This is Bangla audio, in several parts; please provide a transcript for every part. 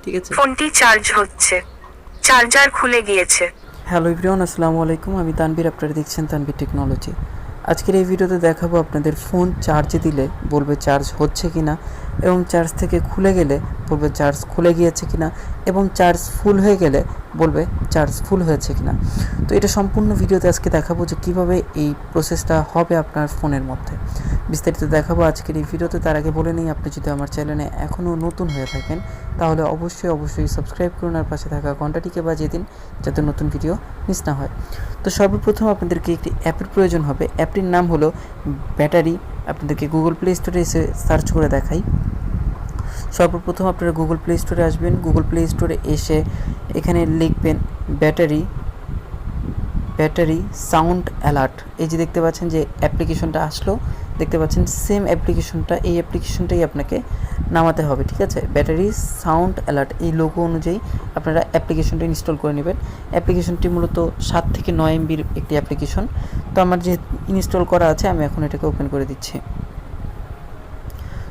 ঠিক আছে। ফোনটি চার্জ হচ্ছে, চার্জার খুলে গিয়েছে। হ্যালো এভরিওয়ান, আসসালামু আলাইকুম। আমি তানভীর, আপনারা দেখছেন তানভীর টেকনোলজি। আজকের এই ভিডিওতে দেখাবো আপনাদের ফোন চার্জে দিলে বলবে চার্জ হচ্ছে কিনা, এবং চার্জ থেকে খুলে গেলে বলবে চার্জ খুলে গিয়েছে কিনা, এবং চার্জ ফুল হয়ে গেলে বলবে চার্জ ফুল হয়েছে কিনা। তো এটা সম্পূর্ণ ভিডিওতে আজকে দেখাবো যে কীভাবে এই প্রসেসটা হবে আপনার ফোনের মধ্যে, বিস্তারিত দেখাবো আজকের এই ভিডিওতে। তার আগে বলে নিই, আপনি যদি আমার চ্যানেলে এখনও নতুন হয়ে থাকেন তাহলে অবশ্যই সাবস্ক্রাইব করুন আর পাশে থাকা ঘন্টাটিকে বাজিয়ে দিন যাতে নতুন ভিডিও মিস না হয়। তো সর্বপ্রথম আপনাদেরকে একটি অ্যাপের প্রয়োজন হবে। অ্যাপটির নাম হলো ব্যাটারি। আপনাদেরকে গুগল প্লে স্টোরে এসে সার্চ করে দেখাই। সর্বপ্রথম আপনারা গুগল প্লে স্টোরে আসবেন। গুগল প্লে স্টোরে এসে এখানে লিখবেন ব্যাটারি সাউন্ড অ্যালার্ট। এই যে দেখতে পাচ্ছেন যে অ্যাপ্লিকেশনটা আসলো, দেখতে পাচ্ছেন সেম অ্যাপ্লিকেশনটা, এই অ্যাপ্লিকেশনটাই আপনাকে নামাতে হবে। ঠিক আছে, ব্যাটারি সাউন্ড অ্যালার্ট এই লোগো অনুযায়ী আপনারা অ্যাপ্লিকেশনটা ইনস্টল করে নেবেন। অ্যাপ্লিকেশনটি মূলত 7 থেকে 9 MBর একটি অ্যাপ্লিকেশন। তো আমার যে ইনস্টল করা আছে, আমি এখন এটাকে ওপেন করে দিচ্ছি।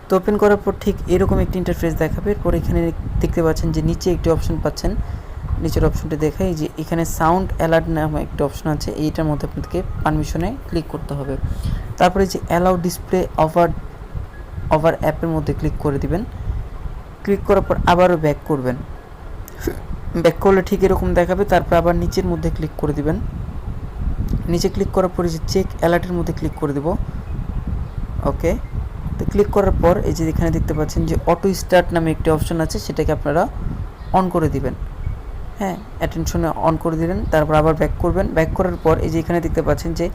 তো ওপেন করার পর ঠিক এরকম একটি ইন্টারফেস দেখাবে। এরপর এখানে দেখতে পাচ্ছেন যে নিচে একটি অপশন পাচ্ছেন, নিচের অপশনটি দেখাই যে এখানে সাউন্ড অ্যালার্ট নামে একটা অপশন আছে, এইটার মধ্যে আপনাদেরকে পারমিশনে ক্লিক করতে হবে। তারপরে যে অ্যালাউ ডিসপ্লে ওভার অ্যাপের মধ্যে ক্লিক করে দিবেন। ক্লিক করার পর আবারও ব্যাক করবেন। ব্যাক করলে ঠিক এরকম দেখাবে। তারপর আবার নিচের মধ্যে ক্লিক করে দিবেন। নিচে ক্লিক করার পরে যে চেক অ্যালার্টের মধ্যে ক্লিক করে দেব। ওকে, তো ক্লিক করার পর এই যে এখানে দেখতে পাচ্ছেন যে অটো স্টার্ট নামে একটি অপশন আছে, সেটাকে আপনারা অন করে দিবেন। হ্যাঁ, অ্যাটেনশনে অন করে দিলেন। তারপর আবার ব্যাক করবেন। ব্যাক করার পর এই যে এখানে দেখতে পাচ্ছেন যে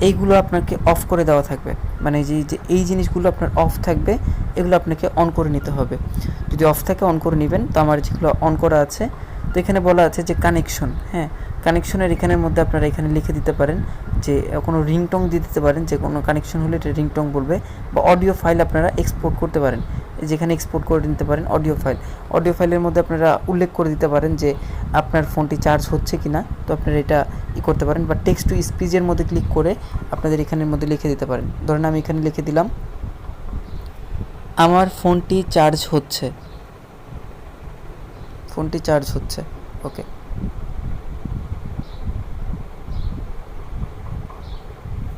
এইগুলো আপনাকে অফ করে দেওয়া থাকবে, মানে এই জিনিসগুলো আপনার অফ থাকবে, এগুলো আপনাকে অন করে নিতে হবে। যদি অফ থাকে অন করে নেবেন। তো আমার যেগুলো অন করা আছে, তো এখানে বলা আছে যে কানেকশন। হ্যাঁ, কানেকশনের এখানের মধ্যে আপনারা এখানে লিখে দিতে পারেন যে কোনো রিংটং দিয়ে দিতে পারেন, যে কোনো কানেকশন হলে এটা রিংটং বলবে, বা অডিও ফাইল আপনারা এক্সপোর্ট করতে পারেন, যেখানে এক্সপোর্ট করে নিতে পারেন অডিও ফাইলের মধ্যে আপনারা উল্লেখ করে দিতে পারেন যে আপনার ফোনটি চার্জ হচ্ছে কি না। তো আপনারা এটা করতে পারেন, বা টেক্সট টু স্পিচের মধ্যে ক্লিক করে আপনাদের এখানের মধ্যে লিখে দিতে পারেন। ধরেন আমি এখানে লিখে দিলাম আমার ফোনটি চার্জ হচ্ছে, ওকে।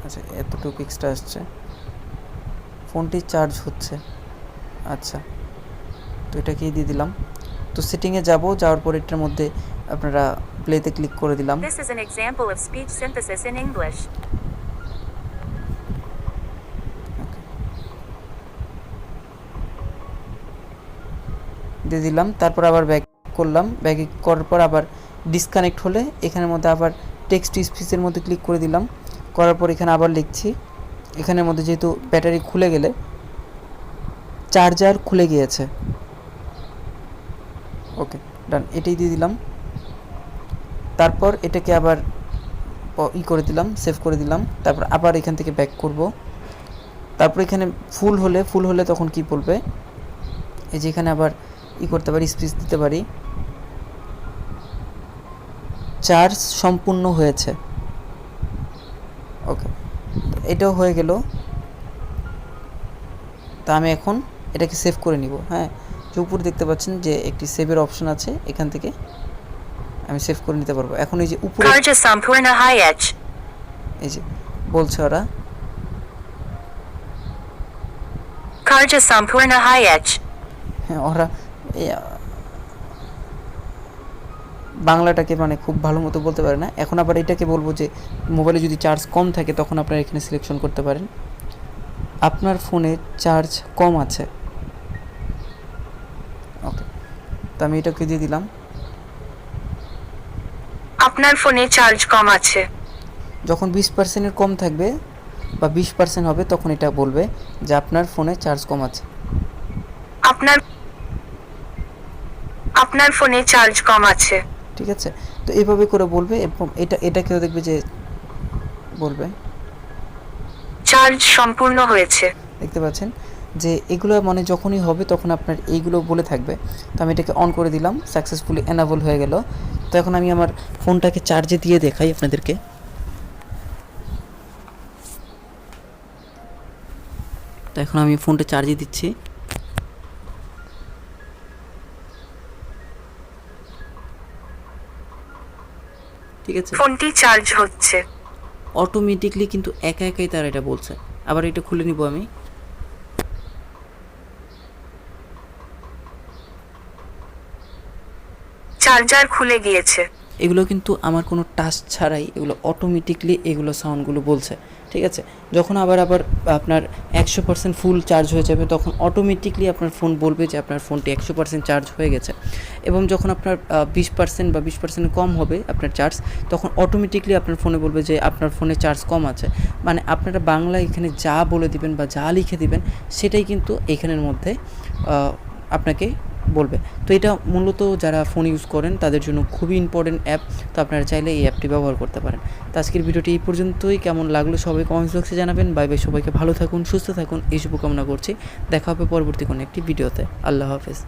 আচ্ছা, এতটুকু এক্সট্রা আসছে, ফোনটি চার্জ হচ্ছে। আচ্ছা, তো এটাকেই দিয়ে দিলাম। তো সেটিংয়ে যাওয়ার পর এটার মধ্যে আপনারা প্লেতে ক্লিক করে দিলাম। This is an example of speech synthesis in English. দিয়ে দিলাম। তারপর আবার ব্যাক করলাম। ব্যাক করার পর আবার ডিসকানেক্ট হলে এখানের মধ্যে আবার টেক্সট টু স্পিচের মধ্যে ক্লিক করে দিলাম। করার পর এখানে আবার লিখছি, এখানের মধ্যে যেহেতু ব্যাটারি খুলে গেলে চার্জার খুলে গিয়েছে। ওকে, ডান, এটাই দিয়ে দিলাম। তারপর এটাকে আবার করে দিলাম, সেভ করে দিলাম। তারপর আবার এখান থেকে ব্যাক করব। তারপর এখানে ফুল হলে তখন কি বলবে, এই যে এখানে আবার করতে পারি, স্পিচ দিতে পারি, চার্জ সম্পূর্ণ হয়েছে। ওকে, এটাও হয়ে গেল। তা আমি এখন এটাকে সেভ করে নিব। হ্যাঁ, যে উপরে দেখতে পাচ্ছেন যে একটি সেভের অপশন আছে, এখান থেকে আমি সেভ করে নিতে পারবো। এখন এই যে উপরে এই যে বলছে ওরা হ্যাঁ, ওরা বাংলাটাকে মানে খুব ভালো মতো বলতে পারে না। এখন আবার এটাকে বলবো যে মোবাইলে যদি চার্জ কম থাকে তখন আপনারা এখানে সিলেকশন করতে পারেন আপনার ফোনে চার্জ কম আছে। ওকে, তো আমি এটাকে দিয়ে দিলাম, আপনার ফোনে চার্জ কম আছে। যখন 20%-এর কম থাকবে বা 20% হবে তখন এটা বলবে যে আপনার ফোনে চার্জ কম আছে। আপনার ফোনে চার্জ কম আছে। ঠিক আছে, তো এইভাবে করে বলবে, এবং এটাকেও দেখবে যে বলবে চার্জ সম্পূর্ণ হয়েছে। দেখতে পাচ্ছেন যে এগুলো মানে যখনই হবে তখন আপনার এইগুলো বলে থাকবে। তো আমি এটাকে অন করে দিলাম, সাকসেসফুলি এনাবল হয়ে গেল। তো এখন আমি আমার ফোনটাকে চার্জে দিয়ে দেখাই আপনাদেরকে। তো এখন আমি ফোনটা চার্জে দিচ্ছি। ঠিক আছে, ফোনটি চার্জ হচ্ছে। অটোমেটিকলি কিন্তু একা একাই তারা এটা বলছে। আবার এটা খুলে নিব আমি। চার্জার খুলে গিয়েছে। এগুলো কিন্তু আমার কোনো টাচ ছাড়াই এগুলো অটোমেটিকলি এগুলো সাউন্ডগুলো বলছে। ঠিক আছে, যখন আবার আপনার 100% ফুল চার্জ হয়ে যাবে তখন অটোমেটিকলি আপনার ফোন বলবে যে আপনার ফোনটি 100% চার্জ হয়ে গেছে। এবং যখন আপনার 20% বা 20% কম হবে আপনার চার্জ, তখন অটোমেটিকলি আপনার ফোনে বলবে যে আপনার ফোনে চার্জ কম আছে। মানে আপনারা বাংলা এখানে যা বলে দিবেন বা যা লিখে দিবেন সেটাই কিন্তু এখানের মধ্যে আপনাকে বলবে। তো এটা মূলত যারা ফোন ইউজ করেন তাদের জন্য খুবই ইম্পর্টেন্ট অ্যাপ। তো আপনারা চাইলে এই অ্যাপটি ব্যবহার করতে পারেন। তো আজকের ভিডিওটি এই পর্যন্তই। কেমন লাগলো সবাই কমেন্টস বক্সে জানাবেন। বাই বাই, সবাইকে ভালো থাকুন, সুস্থ থাকুন এই শুভকামনা করছি। দেখা হবে পরবর্তী কোনো একটি ভিডিওতে। আল্লাহ হাফেজ।